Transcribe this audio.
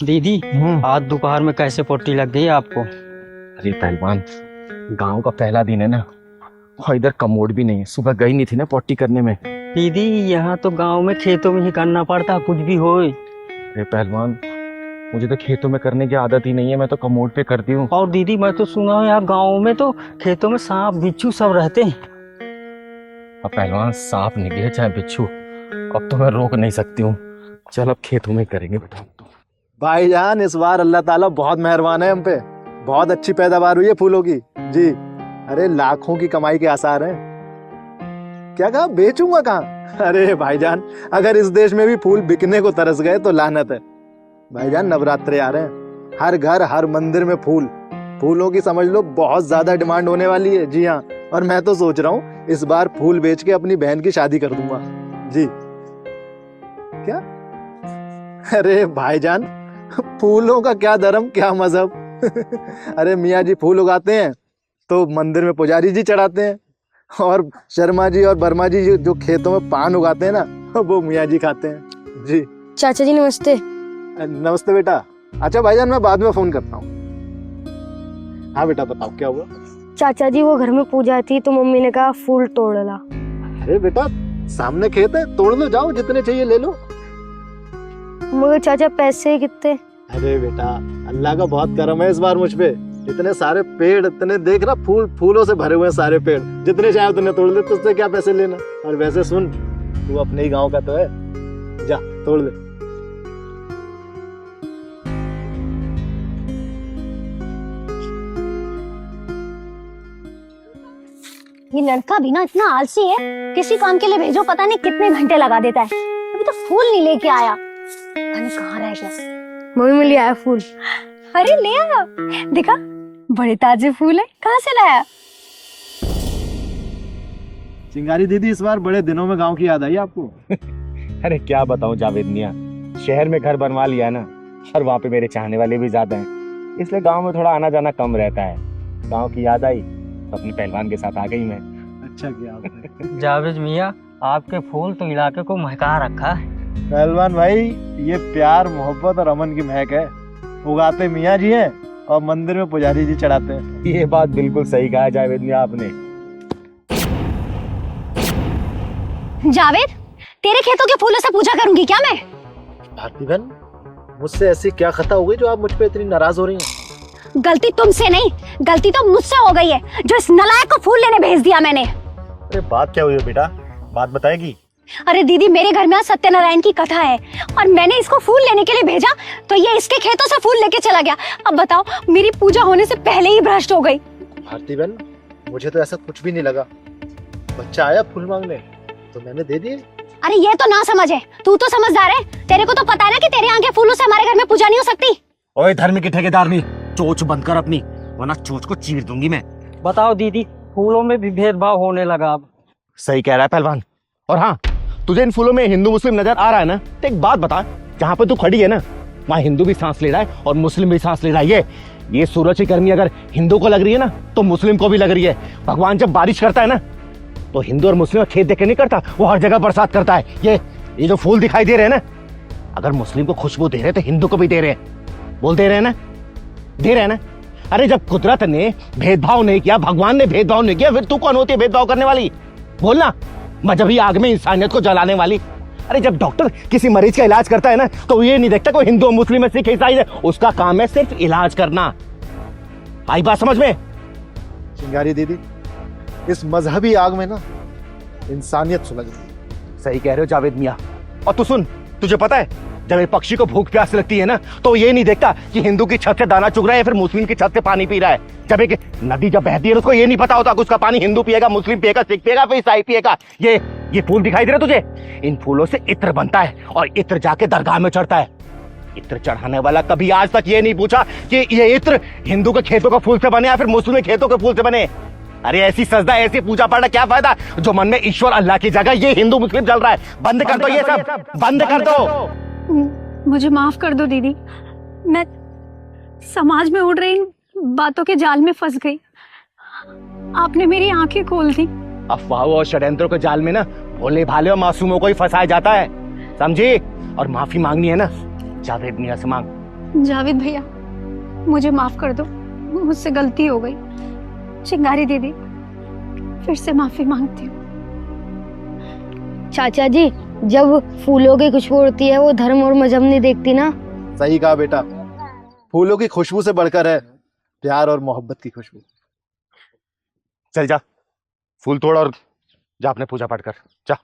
दीदी आज दोपहर में कैसे पट्टी लग गई आपको? अरे पहलवान, गांव का पहला दिन है ना, और इधर कमोड भी नहीं है। सुबह गई नहीं थी ना पट्टी करने में। दीदी यहाँ तो गांव में खेतों में ही करना पड़ता, कुछ भी होए। अरे पहलवान, मुझे तो खेतों में करने की आदत ही नहीं है, मैं तो कमोड पे करती हूँ। और दीदी मैं तो सुना हूँ यार गाँव में तो खेतों में सांप बिच्छू सब रहते हैं। अब पहलवान, सांप निकले चाहे बिच्छू, अब तो मैं रोक नहीं सकती हूँ। चल अब खेतों में करेंगे बेटा। भाईजान इस बार अल्लाह ताला बहुत मेहरबान है हम पे। बहुत अच्छी पैदावार हुई है फूलों की जी। अरे लाखों की कमाई के आसार हैं। क्या कहा, बेचूंगा कहाँ? अरे भाईजान, अगर इस देश में भी फूल बिकने को तरस गए तो लानत है। भाईजान नवरात्रे आ रहे हैं, हर घर हर मंदिर में फूलों की समझ लो बहुत ज्यादा डिमांड होने वाली है। जी हाँ, और मैं तो सोच रहा हूँ इस बार फूल बेच के अपनी बहन की शादी कर दूंगा जी। क्या? अरे भाईजान, फूलों का क्या धर्म क्या मजहब। अरे मियाँ जी फूल उगाते हैं तो मंदिर में पुजारी जी चढ़ाते हैं, और शर्मा जी और वर्मा जी जो खेतों में पान उगाते हैं ना, वो मियाँ जी खाते हैं जी। चाचा जी नमस्ते। नमस्ते बेटा। अच्छा भाईजान, मैं बाद में फोन करता हूँ। हाँ बेटा बताओ क्या हुआ? चाचा जी वो घर में पूजा थी तो मम्मी ने कहा फूल तोड़ ला। अरे बेटा, सामने खेत है, तोड़ लो, जाओ जितने चाहिए ले लो। मगर चाचा पैसे कितने? अरे बेटा, अल्लाह का बहुत करम है इस बार मुझ पे। इतने सारे पेड़, इतने देख रहा, फूलों से भरे हुए हैं सारे पेड़। जितने चाहे उतने तोड़ ले, तुझसे क्या पैसे लेना। और वैसे सुन, तू अपने ही गांव का तो है, जा तोड़ ले। ये लड़का भी ना इतना आलसी है, किसी काम के लिए भेजो पता नहीं कितने घंटे लगा देता है। अभी तो फूल नहीं लेके आया, पता नहीं कहाँ रह गया। मम्मी में ले आया फूल। अरे ले आया, देखा बड़े ताजे फूल है, कहाँ से लाया? चिंगारी दीदी, इस बार बड़े दिनों में गांव की याद आई आपको? अरे क्या बताऊं जावेद मियां, शहर में घर बनवा लिया है ना, और वहाँ पे मेरे चाहने वाले भी ज्यादा हैं, इसलिए गांव में थोड़ा आना जाना कम रहता है। गांव की याद आई तो अपने पहलवान के साथ आ गई मैं। अच्छा किया आपने। जावेद मियाँ, आपके फूल तो इलाके को महका रखा है। पहलवान भाई, ये प्यार मोहब्बत और अमन की महक है। उगाते मियाँ जी हैं और मंदिर में पुजारी जी चढ़ाते हैं। ये बात बिल्कुल सही कहा है जावेद मियां आपने। जावेद, तेरे खेतों के फूलों से पूजा करूंगी क्या मैं? भारती बहन, मुझसे ऐसी क्या खता हो गई जो आप मुझ पे इतनी नाराज हो रही हैं? गलती तुमसे नहीं, गलती तो मुझसे हो गई है, जो इस नालायक को फूल लेने भेज दिया मैंने। अरे बात क्या हुई है बेटा, बात बताएगी? अरे दीदी, मेरे घर में आज सत्यनारायण की कथा है और मैंने इसको फूल लेने के लिए भेजा तो ये इसके खेतों से फूल लेके चला गया। अब बताओ, मेरी पूजा होने से पहले ही भ्रष्ट हो गई। भारती बहन, मुझे तो ऐसा कुछ भी नहीं लगा। बच्चा आया फूल मांगने तो मैंने दे दिए। अरे ये तो ना समझ है, तू तो समझदार है। तेरे को तो पता है ना कि तेरे यहाँ के फूलों से हमारे घर में पूजा नहीं हो सकती। ओए धर्म की ठेकेदारनी, चोंच बंद कर अपनी, वरना चोंच को चीर दूंगी मैं। बताओ दीदी, फूलों में भी भेदभाव होने लगा अब। सही कह रहा है पहलवान। और हाँ, तुझे इन फूलों में हिंदू मुस्लिम नजर आ रहा है ना, तो एक बात बता, जहाँ पे तू खड़ी है ना, वहाँ हिंदू भी सांस ले रहा है और मुस्लिम भी सांस ले रहा है। ये सूरज की गर्मी अगर हिंदू को लग रही है ना, तो मुस्लिम को भी लग रही है। भगवान जब बारिश करता है ना, तो हिंदू और मुस्लिम खेत देख के नहीं करता, वो हर जगह बरसात करता है। ये जो फूल दिखाई दे रहे हैं ना, अगर मुस्लिम को खुशबू दे रहे हैं तो हिंदू को भी दे रहे हैं। बोल दे रहे हैं ना, दे रहे हैं ना। अरे जब कुदरत ने भेदभाव नहीं किया, भगवान ने भेदभाव नहीं किया, फिर तू कौन होती है भेदभाव करने वाली? बोलना, मजहबी आग में इंसानियत को जलाने वाली। अरे जब डॉक्टर किसी मरीज का इलाज करता है ना, तो ये नहीं देखता कोई हिंदू मुस्लिम है सिख ईसाई है, उसका काम है सिर्फ इलाज करना। आई बात समझ में? चिंगारी दीदी, इस मजहबी आग में ना इंसानियत सुलग गई। सही कह रहे हो जावेद मियां। और तू सुन, तुझे पता है, जब एक पक्षी को भूख प्यास लगती है ना, तो ये नहीं देखता कि हिंदू की छत से दाना चुग रहा है या फिर मुस्लिम की छत से पानी पी रहा है। जब एक नदी जब बहती है, उसको ये नहीं पता होता कि उसका पानी हिंदू पिएगा, मुस्लिम पिएगा, सिख पिएगा, फिर ईसाई पिएगा। ये फूल दिखाई दे रहा तुझे? इन फूलों से इत्र बनता है और इत्र जाके दरगाह में चढ़ता है। इत्र चढ़ाने वाला कभी आज तक ये नहीं पूछा कि ये इत्र हिंदू के खेतों के फूल से बने या फिर मुस्लिम के खेतों के फूल से बने। अरे ऐसी सजदा, ऐसी पूजा पाठ क्या फायदा, जो मन में ईश्वर अल्लाह की जगह ये हिंदू मुस्लिम चल रहा है। बंद कर दो ये सब, बंद कर दो। मुझे माफ कर दो दीदी, मैं समाज में उड़ रही इन बातों के जाल में फंस गई। आपने मेरी आंखें खोल दी। अफवाहों और षड्यंत्रों के जाल में ना भोले भाले और मासूमों को ही फंसाया जाता है, समझी? और माफी मांगनी है ना, जावेद मियां से मांग, जावेद भैया, मुझे माफ कर दो, मुझसे गलती हो गई। चिंगारी दीदी, फिर से माफी मांगती हूँ। चाचा जी, जब फूलों की खुशबू उड़ती है वो धर्म और मजहब नहीं देखती ना। सही कहा बेटा, फूलों की खुशबू से बढ़कर है प्यार और मोहब्बत की खुशबू। चल जा, फूल तोड़ और जा अपने पूजा पाठ कर, जा।